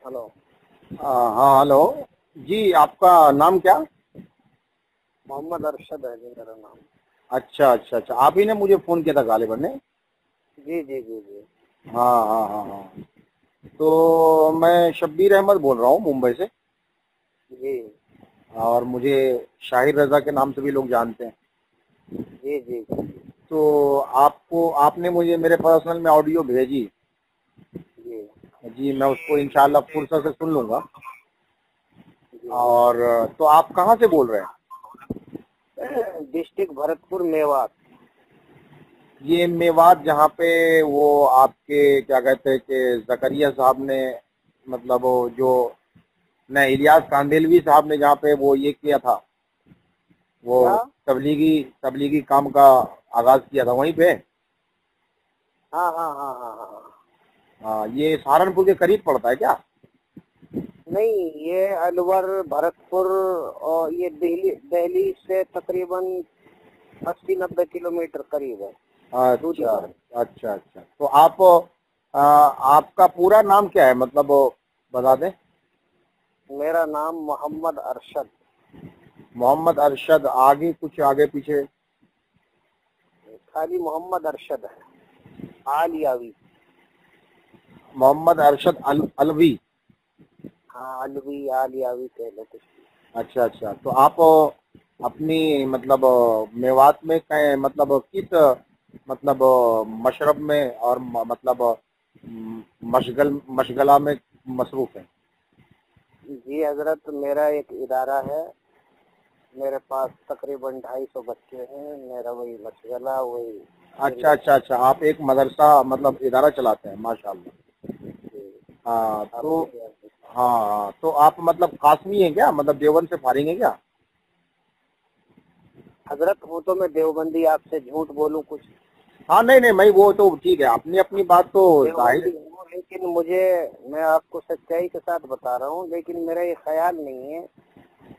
Hello. ہاں hello. جی آپ کا نام کیا؟ محمد ارشد ہے جی میرا نام. اچھا اچھا اچھا، آپ ہی نے مجھے فون کیا تھا غالباً نے؟ جی جی جی جی. ہاں ہاں ہاں ہاں. تو میں شبیر احمد بول رہا ہوں ممبئی سے، جی اور مجھے شاہد رضا کے نام سے بھی لوگ جانتے ہیں. جی جی جی تو آپ نے مجھے میرے پرسنل میں آڈیو بھیجی. جی جی میں اس کو انشاءاللہ فرصت سے سن لوں گا. جی. اور تو آپ کہاں سے بول رہے ہیں؟ ڈسٹرکٹ بھرت پور میوات. یہ میوات جہاں پہ وہ آپ کے کیا کہتے ہیں کہ زکریا صاحب نے مطلب وہ جو نہیں الیاس کاندھلوی صاحب نے جہاں پہ وہ یہ کیا تھا، وہ کیا؟ تبلیغی کام کا آغاز کیا تھا وہیں پہ. ہاں ہاں ہاں ہاں ہاں. ہاں، یہ سہارنپور کے قریب پڑتا ہے کیا؟ نہیں، یہ الور بھرت پور اور یہ دہلی سے تقریباً 80-90 کلومیٹر قریب ہے دوری اچھا پر. اچھا اچھا. تو آپ کا پورا نام کیا ہے، مطلب بتا دیں؟ میرا نام محمد ارشد. محمد ارشد. آگے کچھ آگے پیچھے؟ خالی محمد ارشد ہے، عالیاوی. محمد ارشد الوی. ہاں، الوی عالیاوی کہہ لو کچھ بھی. اچھا اچھا. تو آپ اپنی مطلب میوات میں مطلب کس مطلب مشرب میں اور مطلب مشغلہ میں مصروف ہیں؟ جی حضرت، میرا ایک ادارہ ہے، میرے پاس تقریباً 250 بچے ہیں. میرا وہی مشغلہ، وہی اچھا خدمت. اچھا اچھا. آپ ایک مدرسہ مطلب ادارہ چلاتے ہیں، ماشاء اللہ. جی. ہاں آپ تو کے کیا؟ ہاں تو آپ مطلب قاسمی ہیں کیا، مطلب دیوبند سے فارغ ہیں کیا؟ حضرت وہ تو میں دیوبندی آپ سے جھوٹ بولوں کچھ؟ ہاں نہیں نہیں، میں وہ تو ٹھیک ہے، اپنی بات تو ظاہر. دیوبندی ہوں، لیکن میں آپ کو سچائی کے ساتھ بتا رہا ہوں، لیکن میرا یہ خیال نہیں ہے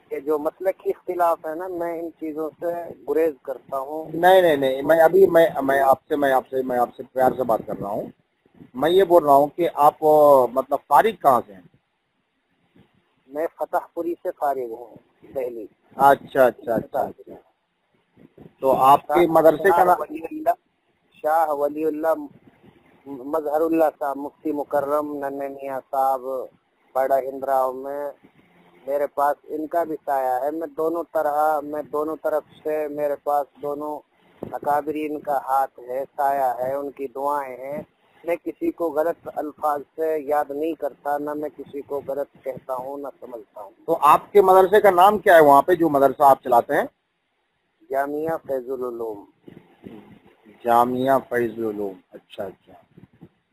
کہ جو مسلک کی اختلاف ہے نا، میں ان چیزوں سے گریز کرتا ہوں. نہیں نہیں نہیں، میں آپ سے پیار سے بات کر رہا ہوں. میں یہ بول رہا ہوں کہ آپ مطلب فارغ کہاں سے ہیں؟ میں فتح پوری سے فارغ ہوں، دہلی. اچھا اچھا اچھا اچھا. تو آپ کے مدرسے کا نام؟ شاہ ولی اللہ مظہر اللہ صاحب، مفتی مکرم ننھے میاں صاحب بڑا ہندراؤ میں. میرے پاس ان کا بھی سایہ ہے. میں دونوں طرف سے میرے پاس دونوں اکابرین کا ہاتھ ہے، سایہ ہے، ان کی دعائیں ہیں. میں کسی کو غلط الفاظ سے یاد نہیں کرتا، نہ میں کسی کو غلط کہتا ہوں نہ سمجھتا ہوں. تو آپ کے مدرسے کا نام کیا ہے وہاں پہ جو مدرسہ آپ چلاتے ہیں؟ جامعہ فیض العلوم. جامعہ فیض العلوم. اچھا اچھا.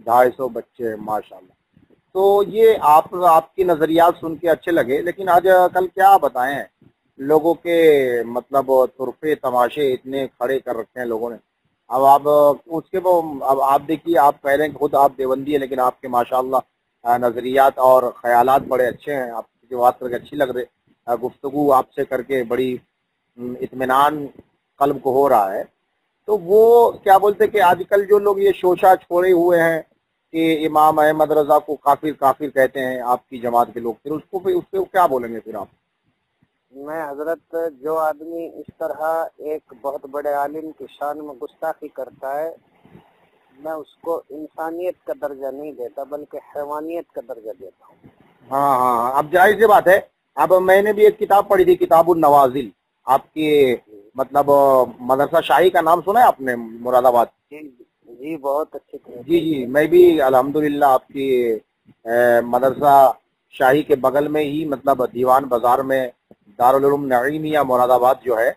250 بچے، ماشاء اللہ. تو یہ آپ کی نظریات سن کے اچھے لگے، لیکن آج کل کیا بتائیں، لوگوں کے مطلب طرفے تماشے اتنے کھڑے کر رکھے ہیں لوگوں نے. اب آپ اس کے اب آپ دیکھیے، آپ کہہ رہے ہیں خود آپ دیوبندی ہیں، لیکن آپ کے ماشاءاللہ نظریات اور خیالات بڑے اچھے ہیں. آپ کی بات کر کے اچھی لگ رہی، گفتگو آپ سے کر کے بڑی اطمینان قلب کو ہو رہا ہے. تو وہ کیا بولتے کہ آج کل جو لوگ یہ شوشہ چھوڑے ہوئے ہیں کہ امام احمد رضا کو کافر کافر کہتے ہیں آپ کی جماعت کے لوگ، پھر اس کو کیا بولیں گے پھر آپ؟ میں حضرت، جو آدمی اس طرح ایک بہت بڑے عالم کی شان میں گستاخی کرتا ہے، میں اس کو انسانیت کا درجہ نہیں دیتا بلکہ حیوانیت کا درجہ دیتا ہوں. ہاں ہاں. اب ظاہر سی بات ہے. اب میں نے بھی ایک کتاب پڑھی تھی، کتاب النوازل. آپ کی مطلب مدرسہ شاہی کا نام سنا ہے آپ نے، مراد آباد؟ جی جی، بہت اچھی طرح جی سے. جی، میں بھی الحمدللہ آپ کی مدرسہ شاہی کے بغل میں ہی، مطلب دیوان بازار میں دارالعلوم نعیمیہ مراد آباد جو ہے،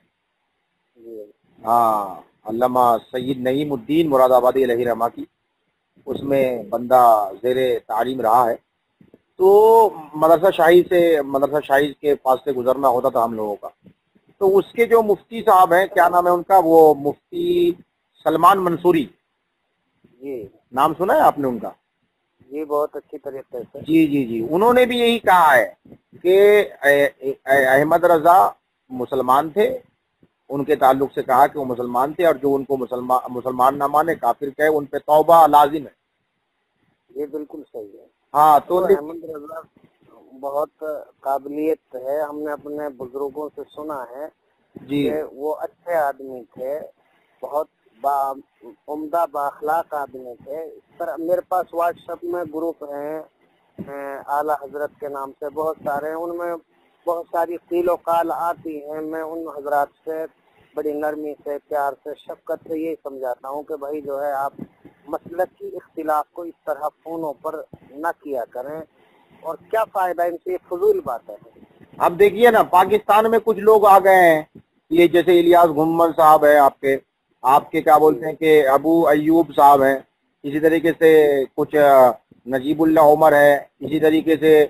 جی ہاں، علامہ سید نعیم الدین مراد آبادی علیہ رحمہ کی، اس میں بندہ زیر تعلیم رہا ہے. تو مدرسہ شاہی کے پاس سے گزرنا ہوتا تھا ہم لوگوں کا. تو اس کے جو مفتی صاحب ہیں، کیا نام ہے ان کا، وہ مفتی سلمان منصوری. جی نام سنا ہے آپ نے ان کا؟ جی، بہت اچھی طریقے سے. جی جی جی. انہوں نے بھی یہی کہا ہے کہ احمد رضا مسلمان تھے، ان کے تعلق سے کہا کہ وہ مسلمان تھے، اور جو ان کو مسلمان نہ مانے، کافر کہے، ان پہ توبہ لازم ہے. یہ بالکل صحیح ہے. ہاں تو احمد رضا بہت قابلیت ہے، ہم نے اپنے بزرگوں سے سنا ہے جی کہ وہ اچھے آدمی تھے، بہت عمدہ بااخلاق آدمی تھے۔ اس طرح میرے پاس واٹس ایپ میں گروپ ہیں اعلیٰ حضرت کے نام سے بہت سارے ہیں، ان میں بہت ساری قیل و قال آتی ہیں، میں ان حضرات سے بڑی نرمی سے، پیار سے، شفقت سے یہی سمجھاتا ہوں کہ بھائی جو ہے آپ مسلک کی اختلاف کو اس طرح فونوں پر نہ کیا کریں، اور کیا فائدہ ان سے، یہ فضول باتیں ہیں۔ اب دیکھیے نا، پاکستان میں کچھ لوگ آ گئے ہیں، یہ جیسے الیاس گھمن صاحب ہے، آپ کے کیا بولتے ہیں کہ ابو ایوب صاحب ہیں، اسی طریقے سے کچھ نجیب اللہ عمر ہے، اسی طریقے سے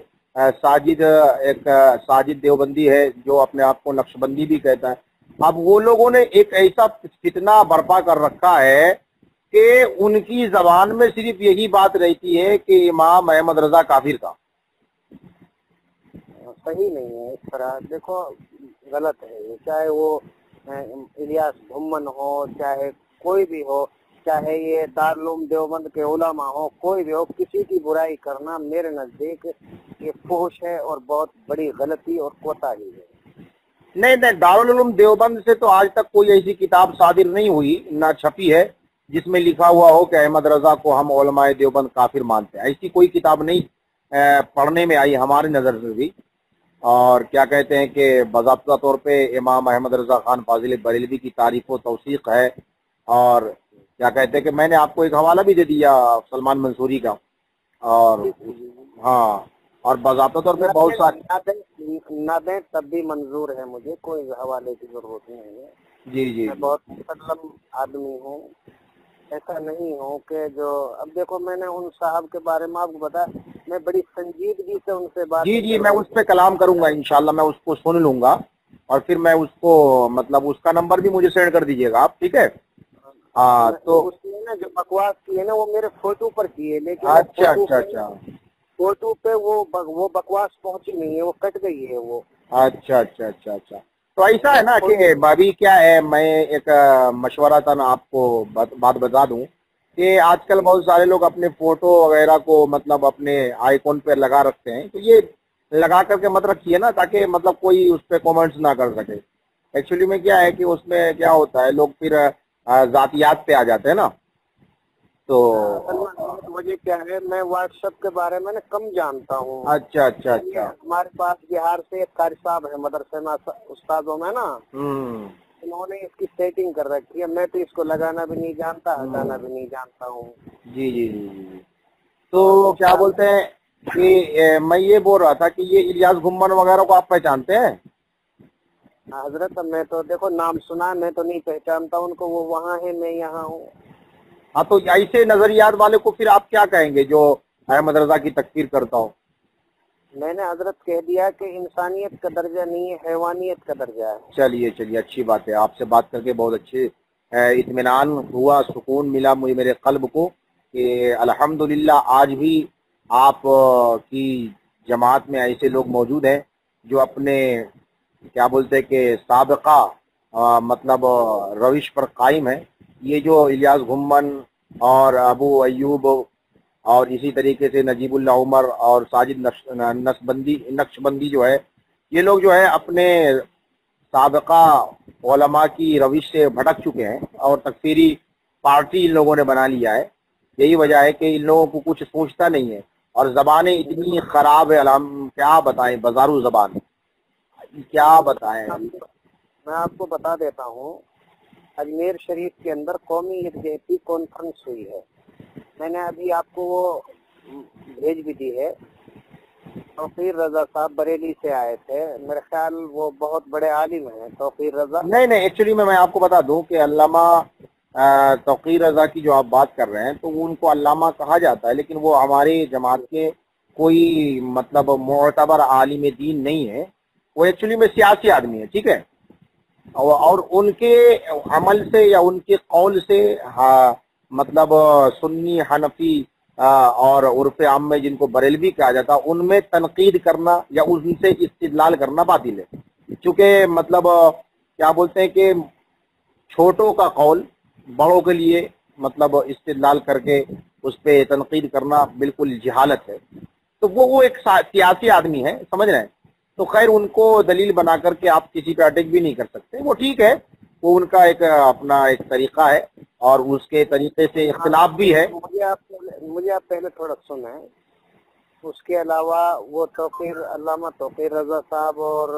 ساجد دیوبندی ہے جو اپنے آپ کو نقشبندی بھی کہتا ہے۔ اب وہ لوگوں نے ایک ایسا فتنہ برپا کر رکھا ہے کہ ان کی زبان میں صرف یہی بات رہتی ہے کہ امام احمد رضا کافر تھا۔ صحیح نہیں ہے اس طرح، دیکھو غلط ہے یہ، چاہے وہ الیاس گھمن ہو، چاہے کوئی بھی ہو، چاہے یہ دارالعلوم دیوبند کے علماء ہو، کوئی بھی ہو، کسی کی برائی کرنا میرے نزدیک یہ فحش ہے اور بہت بڑی غلطی اور کوتاہی ہے۔ نہیں، دارالعلوم دیوبند سے تو آج تک کوئی ایسی کتاب صادر نہیں ہوئی، نہ چھپی ہے، جس میں لکھا ہوا ہو کہ احمد رضا کو ہم علماء دیوبند کافر مانتے ہیں۔ ایسی کوئی کتاب نہیں پڑھنے میں آئی ہماری نظر سے بھی۔ اور کیا کہتے ہیں کہ باضابطہ طور پہ امام احمد رضا خان فاضل بریلوی کی تعریف و توثیق ہے، اور کیا کہتے ہیں کہ میں نے آپ کو ایک حوالہ بھی دے دیا سلمان منصوری کا، اور ہاں، اور باضابطہ طور پہ بہت سارے نہ دیں تب بھی منظور ہے، مجھے کوئی حوالے کی ضرورت نہیں ہے۔ جی میں بہت مسلم آدمی ہوں، ایسا نہیں ہوں کہ جو اب دیکھو میں نے ان صاحب کے بارے میں آپ کو بتا، میں بڑی سنجیدگی سے ان سے بات جی میں اس پہ کلام کروں گا انشاءاللہ، میں اس کو سن لوں گا، اور پھر میں اس کو مطلب اس کا نمبر بھی مجھے سینڈ کر دیجیے گا آپ، ٹھیک ہے؟ ہاں تو اس نے نا جو بکواس کی ہے نا وہ میرے فوٹو پر کی ہے، لیکن اچھا فوٹو پہ وہ بکواس پہنچی نہیں ہے، وہ کٹ گئی ہے وہ۔ اچھا تو ایسا ہے نا کہ ابھی کیا ہے، میں ایک مشورہ تھا نا آپ کو بات بتا دوں کہ آج کل بہت سارے لوگ اپنے فوٹو وغیرہ کو مطلب اپنے آئیکن پہ لگا رکھتے ہیں، تو یہ لگا کر کے مت رکھیے نا، تاکہ مطلب کوئی اس پہ کومنٹس نہ کر سکے۔ ایکچولی میں کیا ہے کہ اس میں کیا ہوتا ہے، لوگ پھر ذاتیات پہ آ جاتے ہیں نا، تو وجہ کیا ہے، میں واٹس ایپ کے بارے میں کم جانتا ہوں۔ اچھا ہمارے پاس بہار سے ایک قاری صاحب ہے مدرسے میں استادوں میں نا، انہوں نے اس کی سیٹنگ کر رکھی ہے، میں تو اس کو لگانا بھی نہیں جانتا، ہٹانا بھی نہیں جانتا ہوں۔ جی تو کیا بولتے ہیں کہ میں یہ بول رہا تھا کہ یہ الیاس گھمن وغیرہ کو آپ پہچانتے ہیں؟ حضرت میں تو دیکھو نام سنا، میں تو نہیں پہچانتا ان کو، وہ وہاں ہے میں یہاں ہوں۔ ہاں تو ایسے نظریات والے کو پھر آپ کیا کہیں گے جو احمد رضا کی تکفیر کرتا ہو؟ میں نے حضرت کہہ دیا کہ انسانیت کا درجہ نہیں ہے، حیوانیت کا درجہ ہے۔ چلیے اچھی بات ہے، آپ سے بات کر کے بہت اچھے اطمینان ہوا، سکون ملا مجھے میرے قلب کو کہ الحمدللہ آج بھی آپ کی جماعت میں ایسے لوگ موجود ہیں جو اپنے کیا بولتے ہیں کہ سابقہ مطلب روش پر قائم ہے۔ یہ جو الیاس گھمن اور ابو ایوب اور اسی طریقے سے نجیب اللہ عمر اور ساجد نقشبندی جو ہے، یہ لوگ جو ہے اپنے سابقہ علماء کی روش سے بھٹک چکے ہیں اور تکفیری پارٹی ان لوگوں نے بنا لیا ہے۔ یہی وجہ ہے کہ ان لوگوں کو کچھ سوچتا نہیں ہے، اور زبانیں اتنی خراب ہے، کیا بتائیں، بازارو زبان کیا بتائیں۔ میں آپ کو بتا دیتا ہوں، اجمیر شریف کے اندر قومی یکجہتی کانفرنس ہوئی ہے، میں نے ابھی آپ کو وہ بھیج بھی دی ہے۔ توقیر رضا صاحب بریلی سے آئے تھے، میرے خیال وہ بہت بڑے عالم ہیں توقیر رضا۔ نہیں ایکچولی میں آپ کو بتا دوں کہ علامہ توقیر رضا کی جو آپ بات کر رہے ہیں تو ان کو علامہ کہا جاتا ہے، لیکن وہ ہماری جماعت کے کوئی مطلب معتبر عالم دین نہیں ہے، وہ ایکچولی میں سیاسی آدمی ہے، ٹھیک ہے؟ اور ان کے عمل سے یا ان کے قول سے مطلب سنی، حنفی اور عرف عام میں جن کو بریلوی کہا جاتا ہے، ان میں تنقید کرنا یا ان سے استدلال کرنا باطل ہے، چونکہ مطلب کیا بولتے ہیں کہ چھوٹوں کا قول بڑوں کے لیے مطلب استدلال کر کے اس پہ تنقید کرنا بالکل جہالت ہے۔ تو وہ ایک سیاسی آدمی ہے، سمجھ رہے ہیں، تو خیر ان کو دلیل بنا کر کے آپ کسی پہ اٹیک بھی نہیں کر سکتے، وہ ٹھیک ہے، وہ ان کا ایک اپنا ایک طریقہ ہے اور اس کے طریقے سے اختلاف بھی ہے۔ مجھے آپ پہلے تھوڑا سنیں، اس کے علاوہ وہ علامہ توقیر رضا صاحب اور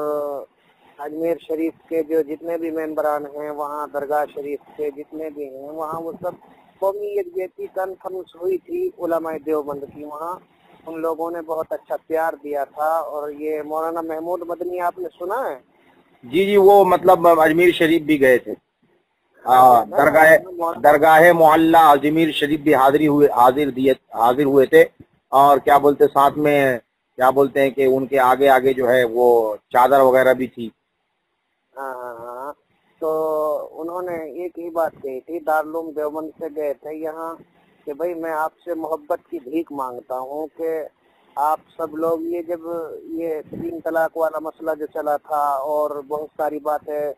اجمیر شریف کے جو جتنے بھی ممبران ہیں، وہاں درگاہ شریف کے جتنے بھی ہیں، وہاں وہ سب قومی یکجہتی کانفرنس ہوئی تھی علماء دیوبند کی، وہاں ان لوگوں نے بہت اچھا پیار دیا تھا۔ اور یہ مولانا محمود مدنی آپ نے سنا ہے؟ جی جی، وہ مطلب اجمیر شریف بھی گئے تھے، درگاہ معلیٰ اجمیر شریف بھی حاضر ہوئے تھے، اور کیا بولتے ساتھ میں کیا بولتے ہیں کہ ان کے آگے آگے جو ہے وہ چادر وغیرہ بھی تھی۔ ہاں، تو انہوں نے ایک ہی بات کہی تھی، دارالعلوم دیوبند سے گئے تھے یہاں کہ بھائی میں آپ سے محبت کی بھیک مانگتا ہوں کہ آپ سب لوگ یہ جب یہ 3 طلاق والا مسئلہ جو چلا تھا اور بہت ساری باتیں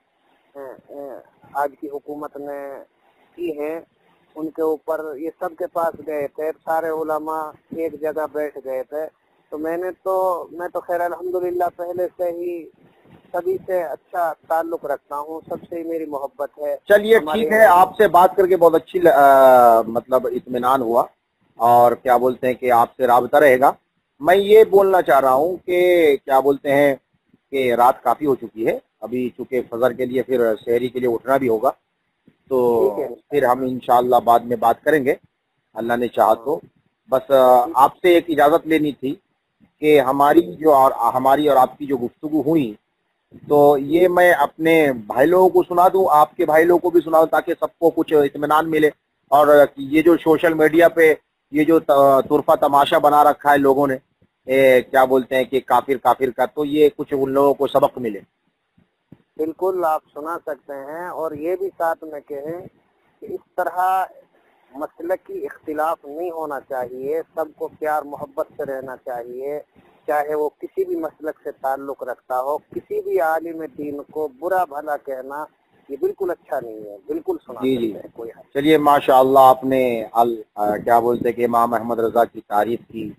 آج کی حکومت نے کی ہیں ان کے اوپر، یہ سب کے پاس گئے تھے، سارے علماء ایک جگہ بیٹھ گئے تھے، تو میں تو خیر الحمدللہ پہلے سے ہی سبھی سے اچھا تعلق رکھتا ہوں، سب سے میری محبت ہے۔ چلیے ٹھیک ہے، آپ سے بات کر کے بہت اچھی مطلب اطمینان ہوا، اور کیا بولتے ہیں کہ آپ سے رابطہ رہے گا۔ میں یہ بولنا چاہ رہا ہوں کہ کیا بولتے ہیں کہ رات کافی ہو چکی ہے، ابھی چونکہ فجر کے لیے پھر سحری کے لیے اٹھنا بھی ہوگا، تو پھر ہم انشاءاللہ بعد میں بات کریں گے اللہ نے چاہا تو۔ بس آپ سے ایک اجازت لینی تھی کہ ہماری اور آپ کی جو گفتگو ہوئی، تو یہ میں اپنے بھائی لوگوں کو سنا دوں، آپ کے بھائی لوگوں کو بھی سنا دوں، تاکہ سب کو کچھ اطمینان ملے، اور یہ جو سوشل میڈیا پہ یہ جو طرفہ تماشا بنا رکھا ہے لوگوں نے، کیا بولتے ہیں کہ کافر کافر کا، تو یہ کچھ ان لوگوں کو سبق ملے۔ بالکل آپ سنا سکتے ہیں، اور یہ بھی ساتھ میں کہیں کہ اس طرح مسلکی اختلاف نہیں ہونا چاہیے، سب کو پیار محبت سے رہنا چاہیے، چاہے وہ کسی بھی مسلک سے تعلق رکھتا ہو، کسی بھی عالم دین کو برا بھلا کہنا یہ بالکل اچھا نہیں ہے، بالکل سنا جی سکتے ہیں کوئی حل۔ چلیے ماشاءاللہ، آپ نے کیا بولتے کہ امام احمد رضا کی تعریف کی،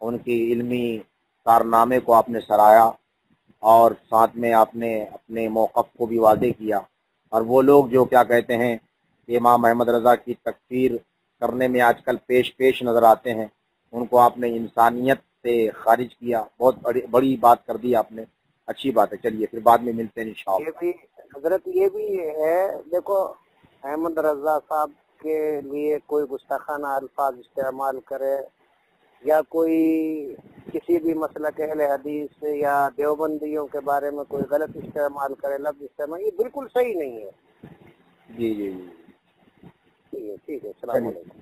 ان کی علمی کارنامے کو آپ نے سراہا، اور ساتھ میں آپ نے اپنے موقف کو بھی واضح کیا، اور وہ لوگ جو کیا کہتے ہیں کہ امام احمد رضا کی تکفیر کرنے میں آج کل پیش نظر آتے ہیں، ان کو آپ نے انسانیت سے خارج کیا، بہت بڑی بات کر دی آپ نے، اچھی بات ہے۔ چلیے پھر بعد میں ملتے ہیں انشاءاللہ۔ یہ بھی حضرت یہ بھی ہے، دیکھو احمد رضا صاحب کے لیے کوئی گستاخانہ الفاظ استعمال کرے یا کوئی کسی بھی مسلک اہل حدیث یا دیوبندیوں کے بارے میں کوئی غلط استعمال کرے، لفظ استعمال، یہ بالکل صحیح نہیں ہے۔ جی ٹھیک ہے، السلام علیکم۔